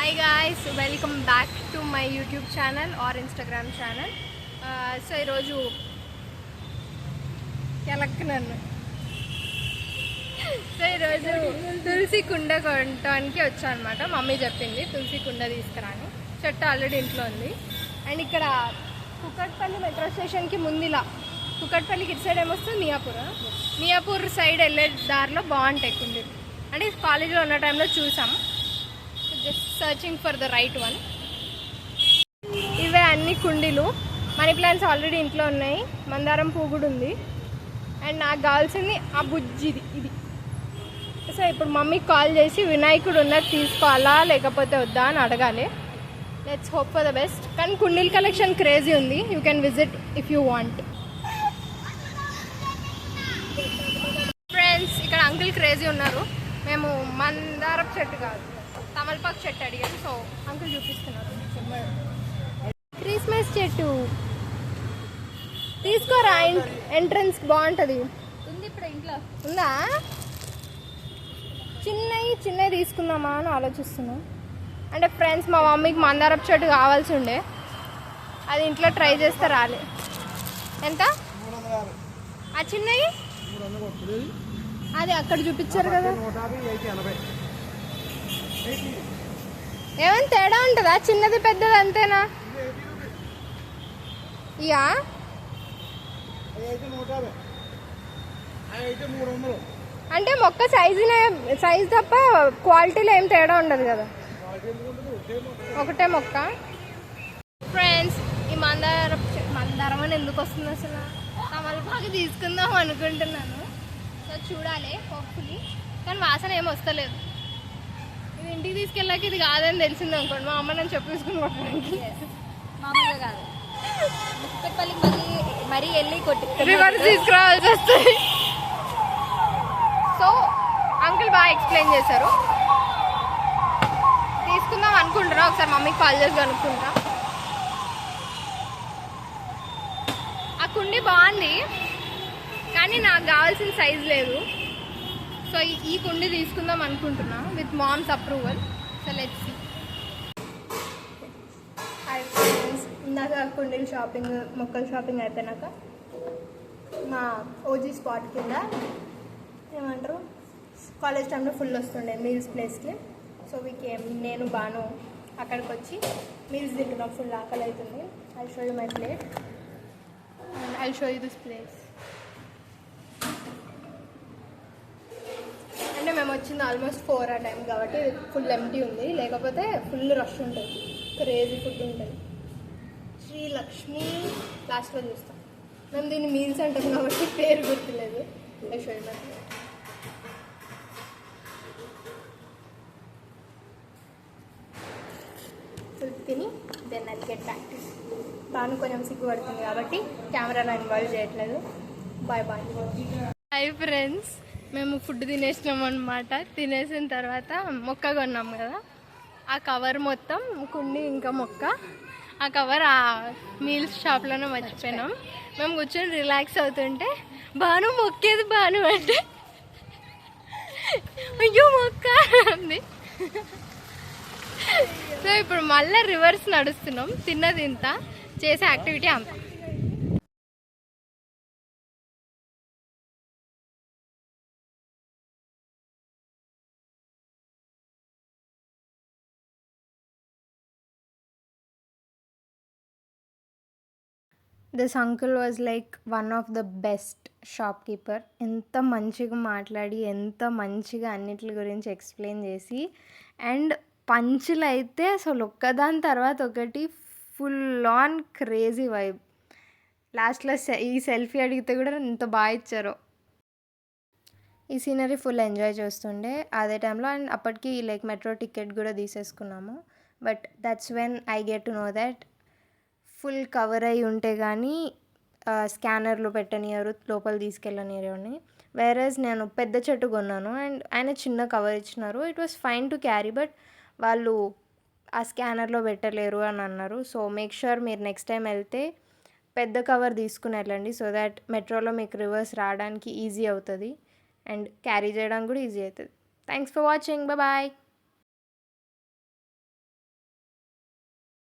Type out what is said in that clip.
Hi guys, welcome back to my YouTube channel or Instagram channel. So ఈరోజు ఎలక్కనన్ను తులసి కుండ కొనడానికి వచ్చాను అనమాట. మమ్మీ చెప్పింది తులసి కుండ తీసుకురాని. చెట్టు ఆల్రెడీ ఇంట్లో ఉంది. అండ్ ఇక్కడ కుకట్పల్లి మెట్రో స్టేషన్కి ముందులా కుకట్పల్లికి ఇటు సైడ్ ఏమొస్తుంది మియాపూర్ సైడ్ వెళ్ళే దారిలో బాగుంటాయి కుండీలు. అంటే కాలేజీలో ఉన్న టైంలో చూసాం. Just searching for the right one. ఇవే అన్ని కుండీలు. మనీ ప్లాంట్స్ ఆల్రెడీ ఇంట్లో ఉన్నాయి. మందారం పువ్వు కూడా ఉంది. అండ్ నాకు కావాల్సింది ఆ బుజ్జిది ఇది. సో ఇప్పుడు మమ్మీకి కాల్ చేసి వినాయకుడు ఉన్నది తీసుకోవాలా లేకపోతే వద్దా అని అడగాలి. Let's hope for the best. కానీ కుండీల కలెక్షన్ క్రేజీ ఉంది. You can visit if you want. Friends, ఇక్కడ అంకుల్ క్రేజీ ఉన్నారు. మేము మందారం చెట్టు కాదు తమలపాకు చెట్టు అడిగాను. సో అంకుల్ చూపిస్తున్నారు. క్రిస్మస్ చెట్టు తీసుకోరా, ఎంట్రన్స్ బాగుంటుంది. ఉంది ఇప్పుడు ఇంట్లో ఉందా? చిన్నవి తీసుకుందామా అని ఆలోచిస్తున్నాం. అంటే ఫ్రెండ్స్, మా మమ్మీకి మందారపు చెట్టు కావాల్సి ఉండే, అది ఇంట్లో ట్రై చేస్తే రాలే. ఎంత ఆ చిన్నవి? అది అక్కడ చూపించారు కదా. ఏమైనా తేడా ఉంటుందా? చిన్నది పెద్దది అంతేనా? ఇయా అంటే మొక్క సైజు తప్ప క్వాలిటీలో ఏం తేడా ఉండదు కదా. ఒకటే మొక్క. ఫ్రెండ్స్, ఈ మందారం అని ఎందుకు వస్తుంది అసలు? తమలపాకు తీసుకుందాం అనుకుంటున్నాను. సో చూడాలి, హోప్ఫుల్లీ. కానీ వాసన ఏం వస్తలేదు. ఇది ఇంటికి తీసుకెళ్ళాక ఇది కాదని తెలిసింది అనుకోండి, మా అమ్మ నన్ను చెప్పేసుకుని కొట్టడానికి. మామూలుగా కాదు, కుక్కట్పల్లికి మరీ వెళ్ళి రివర్స్ తీసుకురావాల్సి వస్తుంది. సో అంకుల్ బాగా ఎక్స్ప్లెయిన్ చేశారు. తీసుకుందాం అనుకుంటున్నా. ఒకసారి మమ్మీకి కాల్ చేసి అనుకుంటా. ఆ కుండీ బాగుంది కానీ నాకు కావాల్సిన సైజ్ లేదు. సో ఈ కుండీ తీసుకుందాం అనుకుంటున్నా with mom's approval. So let's see. Hi friends, ఇందాక కుండీలు షాపింగ్, మొక్కల షాపింగ్ అయిపోయినాక మా ఓజీ స్పాట్ కింద ఏమంటారు, కాలేజ్ టైంలో ఫుల్ వస్తుండే మీల్స్ ప్లేస్కి. సో నేను బాను అక్కడికి వచ్చి మీల్స్ తింటున్నాం. ఫుల్ ఆకలి అవుతుంది. I show you my plate and I show you this place. అంటే మేము వచ్చింది ఆల్మోస్ట్ 4 ఆ టైం కాబట్టి ఫుల్ ఎంటీ ఉంది. లేకపోతే ఫుల్ రష్ ఉంటుంది, క్రేజీ ఫుడ్ ఉంటుంది. శ్రీలక్ష్మి లాస్ట్లో చూస్తాం. మేము దీన్ని మీల్స్ అంటాం కాబట్టి పేరు గుర్తులేదు. ఫుడ్ తిని దెన్ అది గెట్ ప్రాక్టీస్. తాను కొంచెం సిగ్గుపడుతుంది కాబట్టి కెమెరాలో ఇన్వాల్వ్ చేయట్లేదు. Bye bye. హాయ్ ఫ్రెండ్స్, మేము ఫుడ్ తినేసినాం అనమాట. తినేసిన తర్వాత మొక్క కొన్నాం కదా, ఆ కవర్ మొత్తం కుండి ఇంకా మొక్క, ఆ కవర్ ఆ మీల్స్ షాప్లోనే మర్చిపోయినాం. మేము కూర్చొని రిలాక్స్ అవుతుంటే బాను మొక్కేది బాను అంటే అయ్యో మొక్క అంది. సో ఇప్పుడు మళ్ళీ రివర్స్ నడుస్తున్నాం. తిన్నది ఇంత, చేసే యాక్టివిటీ అంత. This uncle was like one of the best shopkeeper. ఎంత మంచిగా మాట్లాడి, ఎంత మంచిగా అన్నిటి గురించి ఎక్స్ప్లెయిన్ చేసి, అండ్ పంచులు అయితే అసలు ఒక్కదాని తర్వాత ఒకటి ఫుల్ ఆన్ క్రేజీ వైబ్. లాస్ట్లో ఈ సెల్ఫీ అడిగితే కూడా ఎంత బాగా ఇచ్చారో. ఈ సీనరీ ఫుల్ ఎంజాయ్ చేస్తుండే అదే టైంలో. అండ్ అప్పటికి లైక్ మెట్రో టికెట్ కూడా తీసేసుకున్నాము. But that's when I get to know that full cover అయి ఉంటే కానీ స్కానర్లో పెట్టనియరు, లోపల తీసుకెళ్ళనియరు అని. వేరేజ్ నేను పెద్ద చెట్టు కొన్నాను అండ్ ఆయన చిన్న కవర్ ఇచ్చినారు. It was fine to carry, but వాళ్ళు ఆ స్కానర్లో పెట్టలేరు అని అన్నారు. సో మేక్ ష్యూర్ మీరు నెక్స్ట్ టైం వెళ్తే పెద్ద కవర్ తీసుకుని వెళ్ళండి. సో దాట్ మెట్రోలో మీకు రివర్స్ రావడానికి ఈజీ అవుతుంది అండ్ క్యారీ చేయడానికి కూడా ఈజీ అవుతుంది. Thanks for watching. బాయ్.